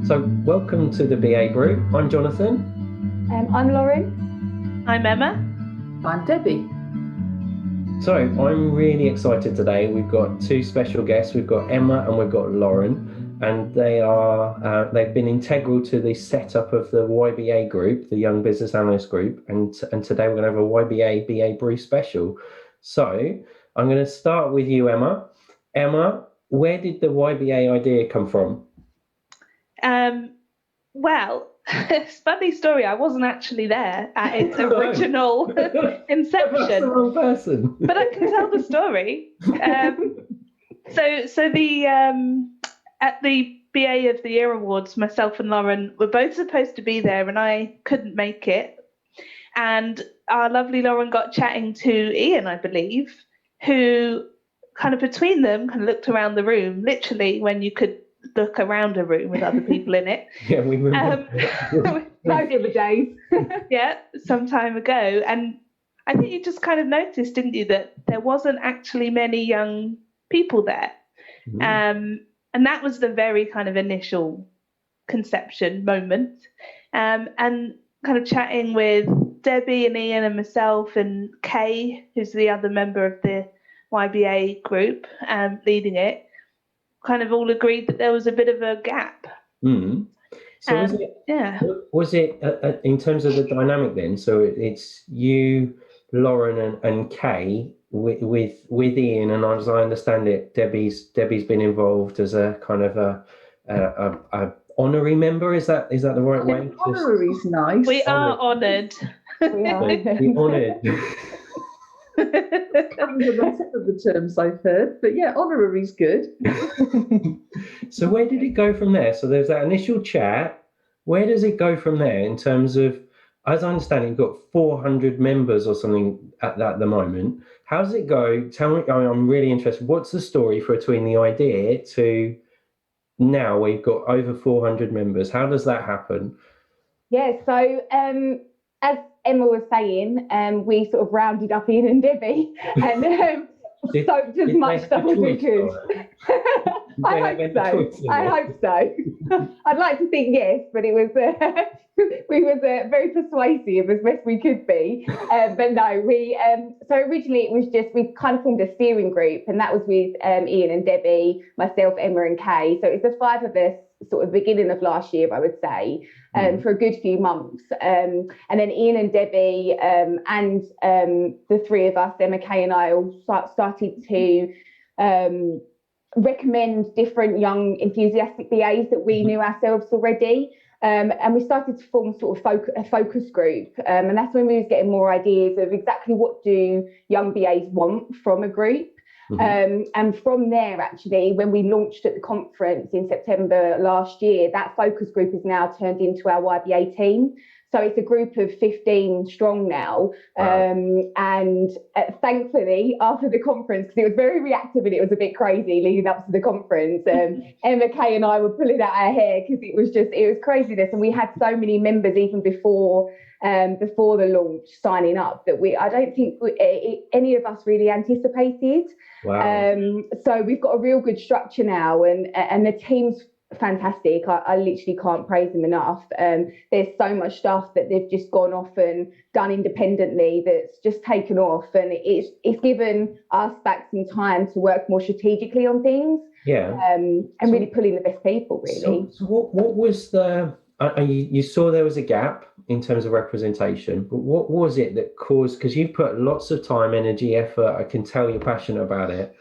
So welcome to the BA group. I'm Jonathan. I'm Lauren. I'm Emma. I'm Debbie. So I'm really excited today. We've got two special guests. We've got Emma and we've got Lauren, and they've been integral to the setup of the YBA group, the Young Business Analysts group, and today we're going to have a YBA BA Brew special. So I'm going to start with you, Emma. Emma, where did the YBA idea come from? Well, it's a funny story. I wasn't actually there at its original inception. That's the wrong person. But I can tell the story. So the at the BA of the Year Awards, myself and Lauren were both supposed to be there, and I couldn't make it. And our lovely Lauren got chatting to Ian, I believe, who kind of between them kind of looked around the room, literally when you could look around a room with other people in it. Yeah, we remember. Those are the days. Yeah, some time ago. And I think you just kind of noticed, didn't you, that there wasn't actually many young people there. And that was the very kind of initial conception moment. And kind of chatting with Debbie and Ian and myself and Kay, who's the other member of the YBA group, leading it, kind of all agreed that there was a bit of a gap. So was it in terms of the dynamic then? So it's you, Lauren, and Kay with Ian, and as I understand it, Debbie's been involved as a kind of a honorary member. Is that the right way? Honorary's nice. We are honoured. We are. Honoured. The terms I've heard, but yeah, honorary's good. So where did it go from there? So there's that initial chat. Where does it go from there in terms of, as I understand it, you've got 400 members or something at the moment. How does it go? Tell me, I'm really interested. What's the story between the idea to now we've got over 400 members? How does that happen? Yeah, so as Emma was saying, we sort of rounded up Ian and Debbie and soaked as much stuff as we could. I hope so. I'd like to think yes, but it was we was very persuasive as best we could be. But no, we so originally it was just we kind of formed a steering group, and that was with Ian and Debbie, myself, Emma, and Kay. So it's the five of us, sort of beginning of last year, I would say, for a good few months. And then Ian and Debbie and the three of us, Emma, Kay, and I, all started to recommend different young enthusiastic BAs that we knew ourselves already. And we started to form sort of a focus group. And that's when we was getting more ideas of exactly what do young BAs want from a group. And from there, actually, when we launched at the conference in September last year, that focus group is now turned into our YBA team. So it's a group of 15 strong now. Wow. And thankfully, after the conference, because it was very reactive and it was a bit crazy leading up to the conference, Emma, Kay and I were pulling out our hair because it was craziness. And we had so many members even before the launch signing up that I don't think any of us really anticipated. Wow. So we've got a real good structure now, and the team's fantastic. I literally can't praise them enough. There's so much stuff that they've just gone off and done independently that's just taken off, and it's given us back some time to work more strategically on things. Yeah. And really pulling the best people, really. So what was the? You saw there was a gap in terms of representation, but what was it that caused? Because you've put lots of time, energy, effort. I can tell you're passionate about it.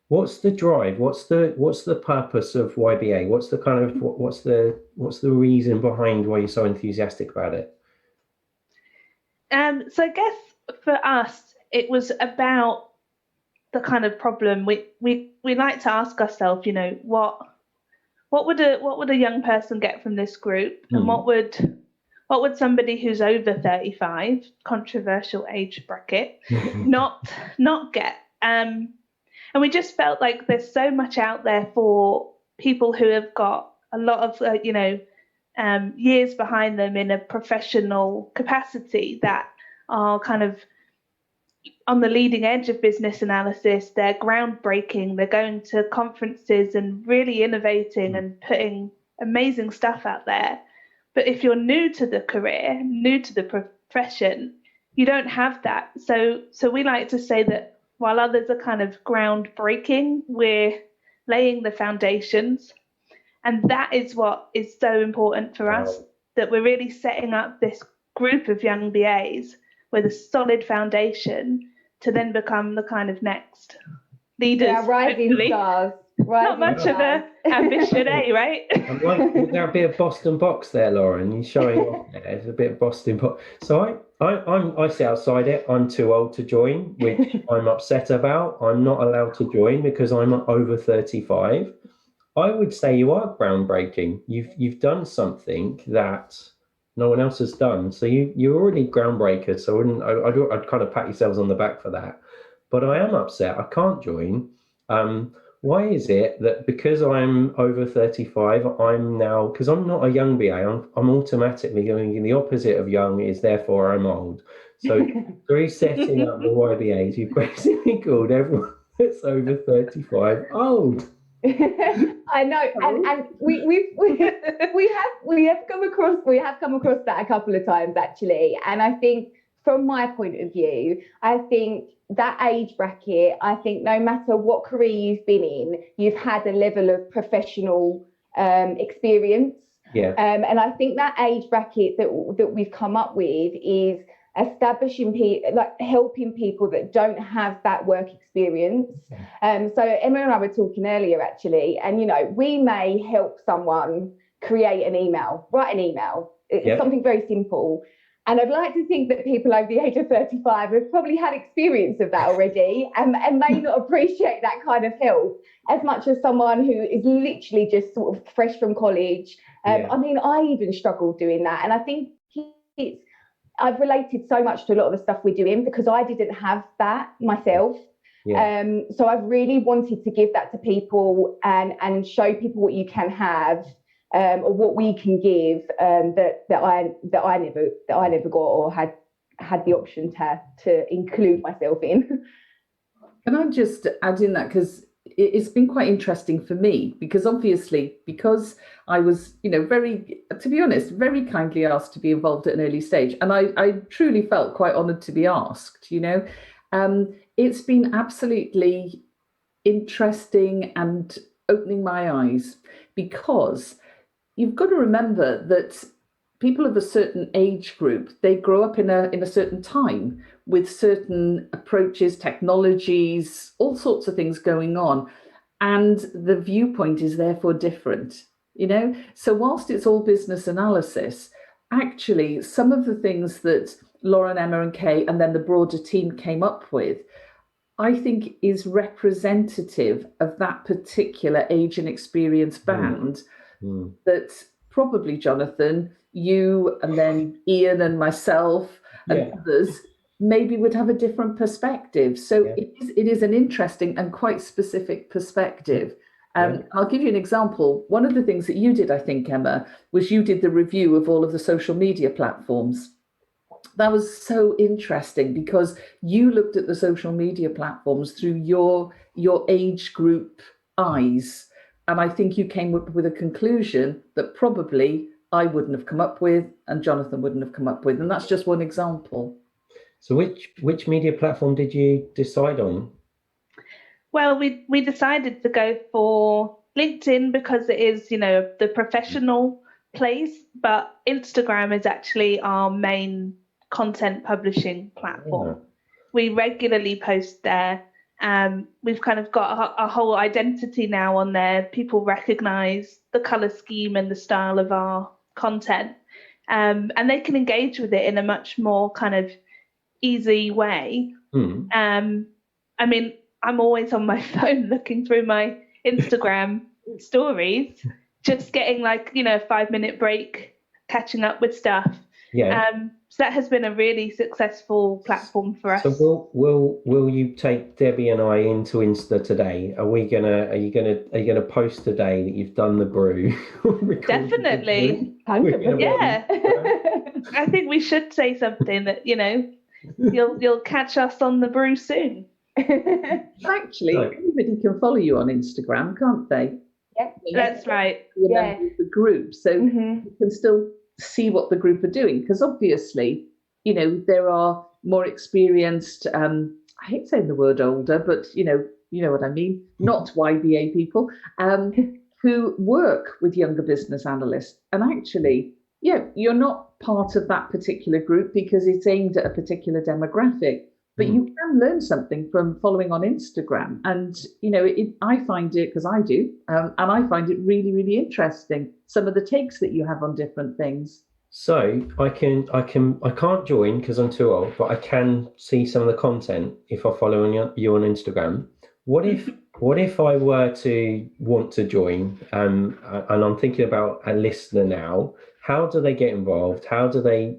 What's the drive? What's the purpose of YBA? What's the kind of what's the reason behind why you're so enthusiastic about it? So I guess for us, it was about the kind of problem we like to ask ourselves. You know, what would a young person get from this group, and what would somebody who's over 35, controversial age bracket, not get? And we just felt like there's so much out there for people who have got a lot of, years behind them in a professional capacity that are kind of on the leading edge of business analysis. They're groundbreaking. They're going to conferences and really innovating and putting amazing stuff out there. But if you're new to the career, new to the profession, you don't have that. So we like to say that while others are kind of groundbreaking, we're laying the foundations. And that is what is so important for us, that we're really setting up this group of young BAs with a solid foundation to then become the kind of next leaders. Yeah, rising stars. Not much of an ambition, right? I'm like, there'll be a Boston box there, Lauren. You're showing off there. There's a bit of Boston box. So I sit outside it. I'm too old to join, which I'm upset about. I'm not allowed to join because I'm over 35. I would say you are groundbreaking. You've done something that no one else has done. So you're already groundbreaker. So I'd kind of pat yourselves on the back for that. But I am upset. I can't join. Why is it that because I'm over 35, I'm now, because I'm not a young BA, I'm automatically going the opposite of young is therefore I'm old. So through setting up the YBAs, you've basically called everyone that's over 35 old. I know, and we have come across that a couple of times actually, and I think from my point of view, I think that age bracket, I think no matter what career you've been in, you've had a level of professional experience. Yeah. And I think that age bracket that we've come up with is establishing people, like helping people that don't have that work experience. So Emma and I were talking earlier actually, and we may help someone create an email, write an email. It's something very simple. And I'd like to think that people over the age of 35 have probably had experience of that already and may not appreciate that kind of help as much as someone who is literally just sort of fresh from college. I mean, I even struggled doing that. And I think I've related so much to a lot of the stuff we're doing because I didn't have that myself. Yeah. So I've really wanted to give that to people and show people what you can have. Or what we can give that I never got or had the option to include myself in. Can I just add in that, because it's been quite interesting for me, because obviously because I was very, to be honest, very kindly asked to be involved at an early stage, and I truly felt quite honoured to be asked. It's been absolutely interesting and opening my eyes, because you've got to remember that people of a certain age group, they grow up in a certain time with certain approaches, technologies, all sorts of things going on. And the viewpoint is therefore different, So whilst it's all business analysis, actually some of the things that Lauren, Emma and Kay and then the broader team came up with, I think is representative of that particular age and experience band. That probably, Jonathan, you and then Ian and myself and others maybe would have a different perspective. So it is an interesting and quite specific perspective. I'll give you an example. One of the things that you did, I think, Emma, was you did the review of all of the social media platforms. That was so interesting because you looked at the social media platforms through your age group eyes. And I think you came up with a conclusion that probably I wouldn't have come up with and Jonathan wouldn't have come up with. And that's just one example. So which media platform did you decide on? Well, we decided to go for LinkedIn because it is, the professional place, but Instagram is actually our main content publishing platform. We regularly post there. We've kind of got a whole identity now on there. People recognize the color scheme and the style of our content, and they can engage with it in a much more kind of easy way. I mean, I'm always on my phone looking through my Instagram stories, just getting a 5-minute break, catching up with stuff. So that has been a really successful platform for us. So will you take Debbie and I into Insta today? Are you gonna post today that you've done the brew? Definitely. Yeah. I think we should say something that you'll catch us on the brew soon. Actually, anybody can follow you on Instagram, can't they? That's right. You're a member of the group, so you can still see what the group are doing, because obviously, there are more experienced, I hate saying the word older, but you know what I mean, not YBA people, who work with younger business analysts. And actually, you're not part of that particular group because it's aimed at a particular demographic, but you can learn something from following on Instagram. And, I find it, because I do, and I find it really, really interesting, some of the takes that you have on different things. So I can't join because I'm too old, but I can see some of the content if I follow you on Instagram. What if I were to want to join, and I'm thinking about a listener now? How do they get involved? How do they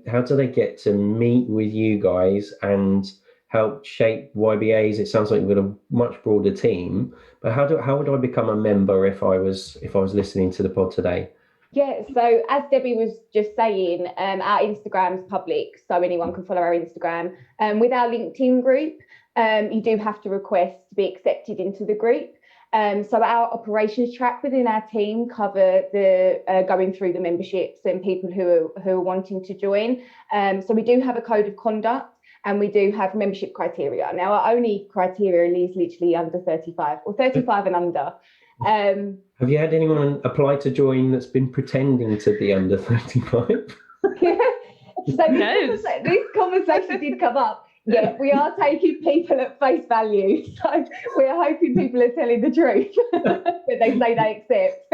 get to meet with you guys and help shape YBAs? It sounds like you've got a much broader team, but how would I become a member if I was listening to the pod today? Yeah, so as Debbie was just saying, our Instagram's public, so anyone can follow our Instagram. With our LinkedIn group, you do have to request to be accepted into the group. So our operations track within our team cover the going through the memberships and people who are wanting to join. So we do have a code of conduct, and we do have membership criteria. Now, our only criteria is literally under 35 or 35 and under. Have you had anyone apply to join that's been pretending to be under 35? So this conversation did come up. Yeah, we are taking people at face value. So we're hoping people are telling the truth, but they say they accept.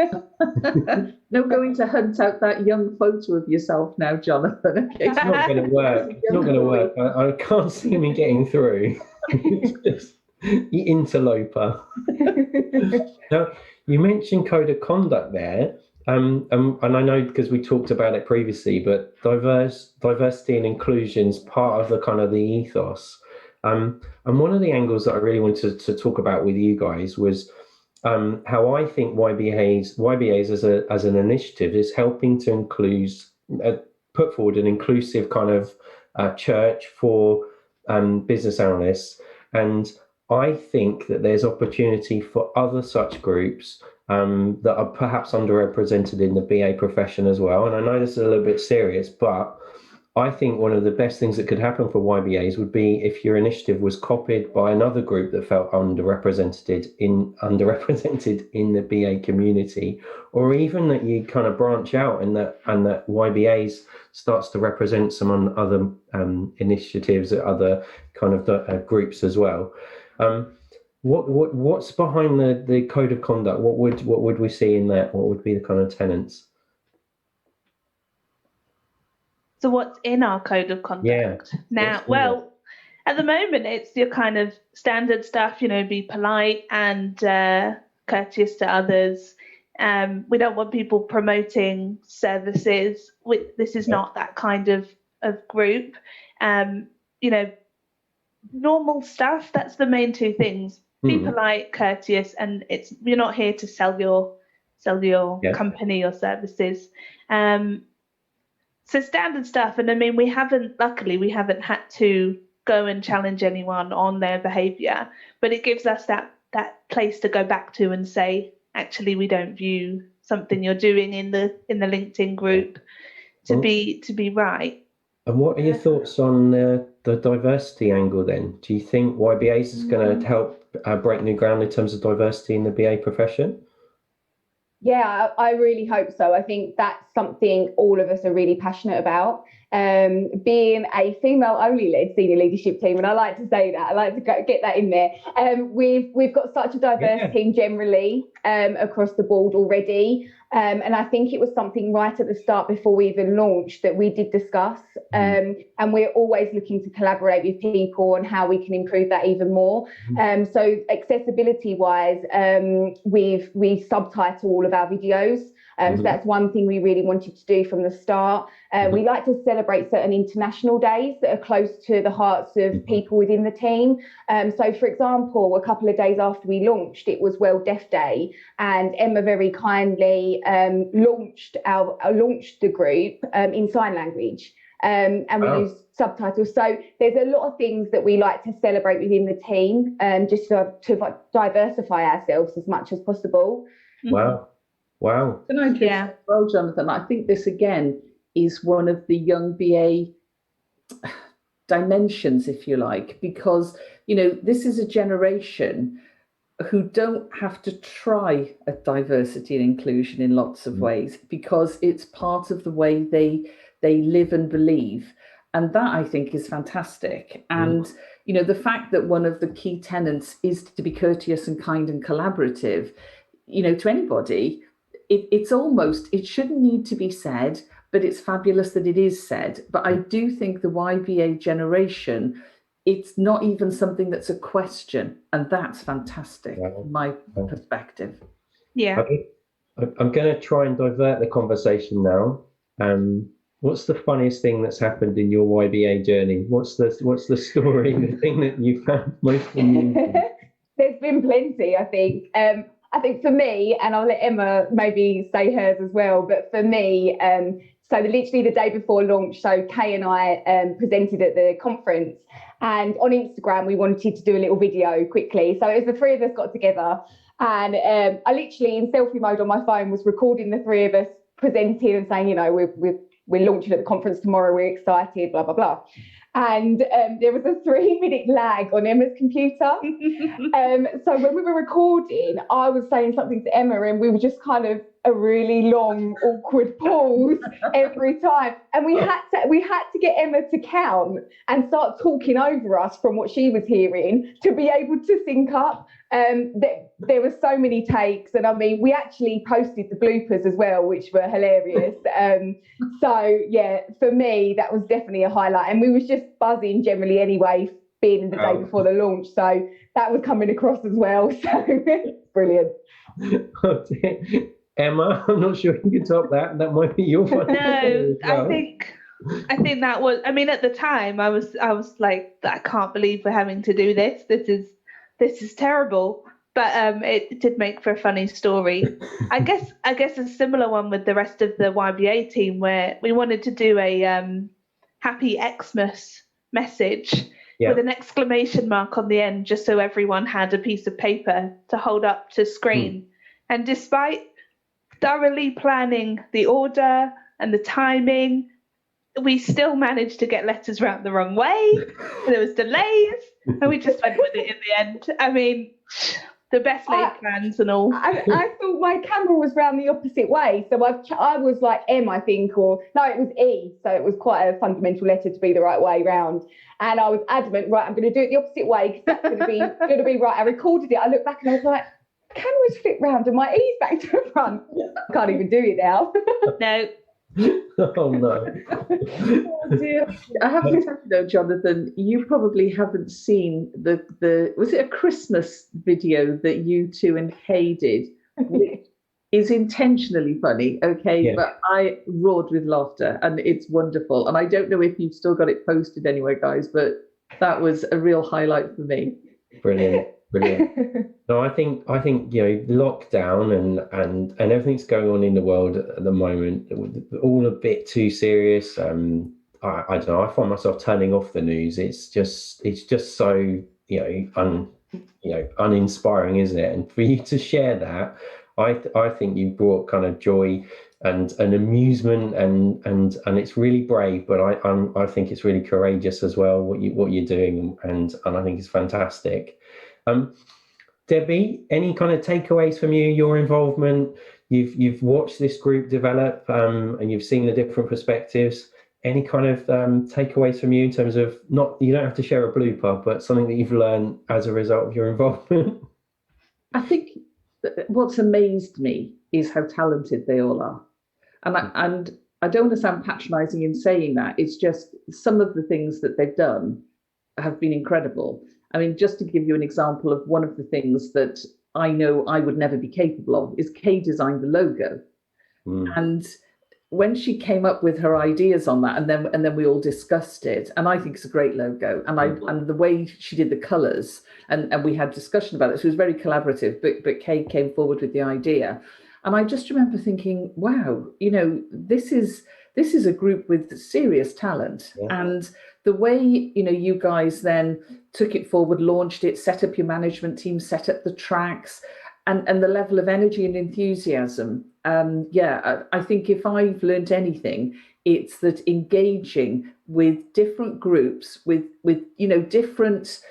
No going to hunt out that young photo of yourself now, Jonathan. Okay. It's not going to work. It's not going to work. I can't see me getting through. It's just the interloper. Now, you mentioned code of conduct there, and I know because we talked about it previously, but diversity and inclusion is part of the kind of the ethos. And one of the angles that I really wanted to talk about with you guys was how I think YBAs as an initiative is helping to put forward an inclusive kind of church for business analysts. And I think that there's opportunity for other such groups that are perhaps underrepresented in the BA profession as well. And I know this is a little bit serious, but I think one of the best things that could happen for YBAs would be if your initiative was copied by another group that felt underrepresented in the BA community, or even that you kind of branch out and that YBAs starts to represent some other initiatives at other kind of groups as well. What's behind the code of conduct? What would we see in that? What would be the kind of tenets? So what's in our code of conduct? Yeah. Now, well, at the moment, it's your kind of standard stuff, be polite and courteous to others. We don't want people promoting services. This is not that kind of group. Normal stuff, that's the main two things. Be polite, courteous, and you're not here to sell your company or services. So standard stuff, and I mean, we haven't had to go and challenge anyone on their behaviour, but it gives us that place to go back to and say, actually, we don't view something you're doing in the LinkedIn group to be right. And what are your thoughts on the diversity angle then? Do you think YBAs is going to help break new ground in terms of diversity in the BA profession? Yeah, I really hope so. I think that's something all of us are really passionate about. Being a female-only led senior leadership team, and I like to say that, I like to get that in there. We've got such a diverse team generally across the board already, and I think it was something right at the start before we even launched that we did discuss, and we're always looking to collaborate with people on how we can improve that even more. So accessibility-wise, we subtitle all of our videos. So that's one thing we really wanted to do from the start. We like to celebrate certain international days that are close to the hearts of people within the team. So, for example, a couple of days after we launched, it was World Deaf Day, and Emma very kindly launched the group in sign language. And we use subtitles. So there's a lot of things that we like to celebrate within the team, just to diversify ourselves as much as possible. Wow. Wow. Can I just well, Jonathan, I think this again is one of the young BA dimensions, if you like, because, this is a generation who don't have to try at diversity and inclusion in lots of ways, because it's part of the way they live and believe. And that, I think, is fantastic. And, the fact that one of the key tenets is to be courteous and kind and collaborative, to anybody, it shouldn't need to be said, but it's fabulous that it is said. But I do think the YBA generation, it's not even something that's a question. And that's fantastic, from my perspective. Yeah. I'm going to try and divert the conversation now. What's the funniest thing that's happened in your YBA journey? What's the story, the thing that you found most amusing? There's been plenty, I think. I think for me, and I'll let Emma maybe say hers as well, but for me, so literally the day before launch, so Kay and I presented at the conference, and on Instagram, we wanted to do a little video quickly. So it was the three of us got together, and I literally, in selfie mode on my phone, was recording the three of us presenting and saying, we're launching at the conference tomorrow, we're excited, blah, blah, blah. And there was a 3-minute lag on Emma's computer. So when we were recording, I was saying something to Emma, and we were just kind of a really long, awkward pause every time. And we had to get Emma to count and start talking over us from what she was hearing to be able to sync up. There were so many takes, and I mean, we actually posted the bloopers as well, which were hilarious. So yeah, for me, that was definitely a highlight, and we was just buzzing generally anyway, being the day before the launch, so that was coming across as well. So brilliant. Emma, I'm not sure you can top that. That might be your one. No, I think that was. I mean, at the time, I was like, I can't believe we're having to do this. This is terrible. But it did make for a funny story. I guess a similar one with the rest of the YBA team, where we wanted to do a Happy Xmas message with an exclamation mark on the end, just so everyone had a piece of paper to hold up to screen. And despite thoroughly planning the order and the timing, we still managed to get letters round the wrong way. There was delays, and we just went with it in the end. I mean, the best laid plans and all. I thought my camera was round the opposite way. So I was like M, I think, or no, it was E. So it was quite a fundamental letter to be the right way round. And I was adamant, right, I'm going to do it the opposite way because that's going to be right. I recorded it. I looked back and I was like, the camera's flipped round and my E's back to the front. I can't even do it now. No. Oh no. Oh dear. I have to tell you though, Jonathan, you probably haven't seen the was it a Christmas video that you two and Kay did, which is intentionally funny, okay? But I roared with laughter and it's wonderful. And I don't know if you've still got it posted anywhere, guys, but that was a real highlight for me. Brilliant. No, I think lockdown and everything's going on in the world at the moment, all a bit too serious. I don't know. I find myself turning off the news. It's just so uninspiring, isn't it? And for you to share that, I think you brought kind of joy and amusement and it's really brave, but I think it's really courageous as well what you're doing, and I think it's fantastic. Debbie, any kind of takeaways from you, your involvement? You've watched this group develop and you've seen the different perspectives. Any kind of takeaways from you in terms of, you don't have to share a blooper, but something that you've learned as a result of your involvement? I think what's amazed me is how talented they all are. And I don't want to sound patronising in saying that. It's just some of the things that they've done have been incredible. I mean, just to give you an example of one of the things that I know I would never be capable of is Kay designed the logo. And when she came up with her ideas on that, and then we all discussed it, and I think it's a great logo. And the way she did the colours, and we had discussion about it, so it was very collaborative, but Kay came forward with the idea. And I just remember thinking, wow, this is a group with serious talent. And the way, you guys then took it forward, launched it, set up your management team, set up the tracks, and the level of energy and enthusiasm. I think if I've learned anything, it's that engaging with different groups, with different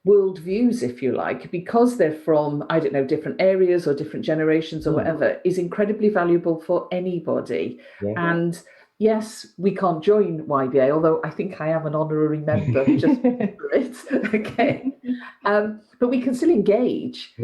worldviews, if you like, because they're from, I don't know, different areas or different generations or whatever, is incredibly valuable for anybody. Yeah. And yes, we can't join YBA, although I think I am an honorary member just for it. Okay. But we can still engage,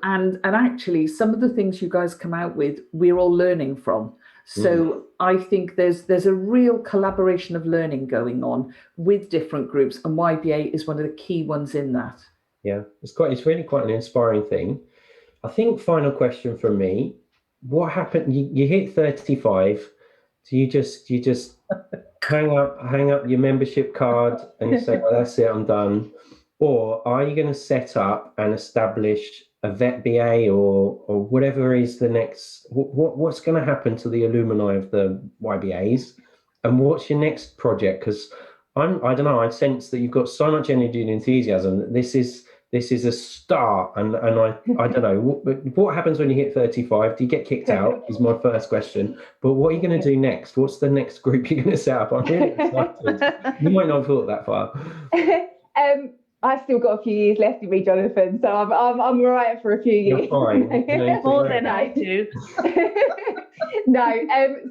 and actually some of the things you guys come out with, we're all learning from. So I think there's a real collaboration of learning going on with different groups, and YBA is one of the key ones in that. Yeah, it's really quite an inspiring thing. I think final question from me: what happened? You hit 35. Do you just hang up your membership card and you say, "Oh, that's it, I'm done," or are you going to set up and establish a vet BA or whatever is the next? What's going to happen to the alumni of the YBAs, and what's your next project? Because I don't know. I sense that you've got so much energy and enthusiasm that this is a start, and I don't know what happens when you hit 35. Do you get kicked out? Is my first question. But what are you going to do next? What's the next group you're going to set up? I'm really excited. You might not have thought that far. I've still got a few years left in me, Jonathan, so I'm all right for a few years. You're fine. More than I do. No,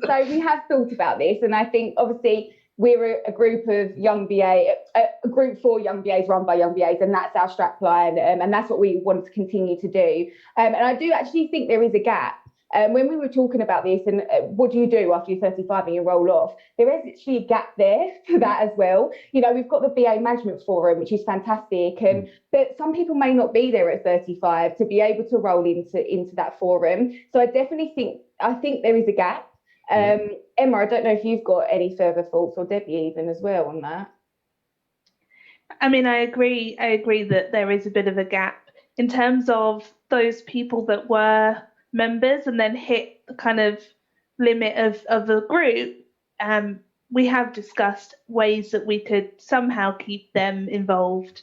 so we have thought about this, and I think obviously we're a group of young BA, a group for young BAs run by young BAs, and that's our strapline, and that's what we want to continue to do. And I do actually think there is a gap. When we were talking about this and what do you do after you're 35 and you roll off, there is actually a gap there for that as well. We've got the BA Management Forum, which is fantastic, but some people may not be there at 35 to be able to roll into that forum. So I definitely think there is a gap. Emma, I don't know if you've got any further thoughts, or Debbie even as well on that. I mean, I agree that there is a bit of a gap in terms of those people that were members and then hit the kind of limit of the group. We have discussed ways that we could somehow keep them involved.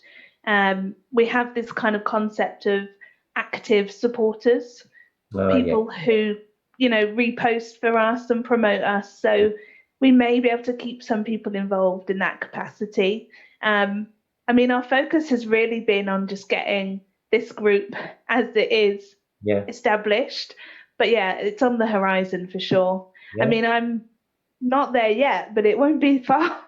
We have this kind of concept of active supporters, people who repost for us and promote us. So we may be able to keep some people involved in that capacity. I mean, our focus has really been on just getting this group as it is established. But yeah, it's on the horizon for sure. Yeah. I mean, I'm not there yet, but it won't be far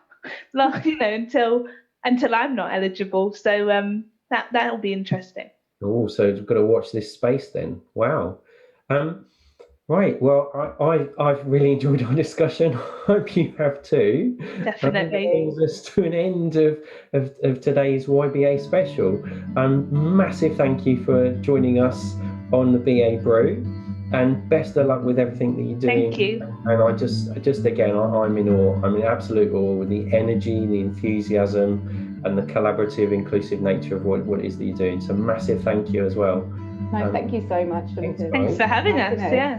long, until I'm not eligible. So that'll be interesting. Oh, so you've got to watch this space then. Wow. Right. Well, I've really enjoyed our discussion. Hope you have too. Definitely. That brings us to an end of today's YBA special. Massive thank you for joining us on the BA Brew, and best of luck with everything that you're doing. Thank you. And I just again, I'm in awe. I'm in absolute awe with the energy, the enthusiasm, and the collaborative, inclusive nature of what it is that you're doing. So massive thank you as well. No, thank you so much. Thanks for having us.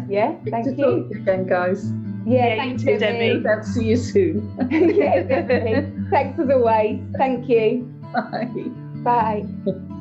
Yeah, thank you again, guys. Yeah, thank you, Debbie. I'll see you soon. Yeah, definitely. Thanks as always. Thank you. Bye. Bye.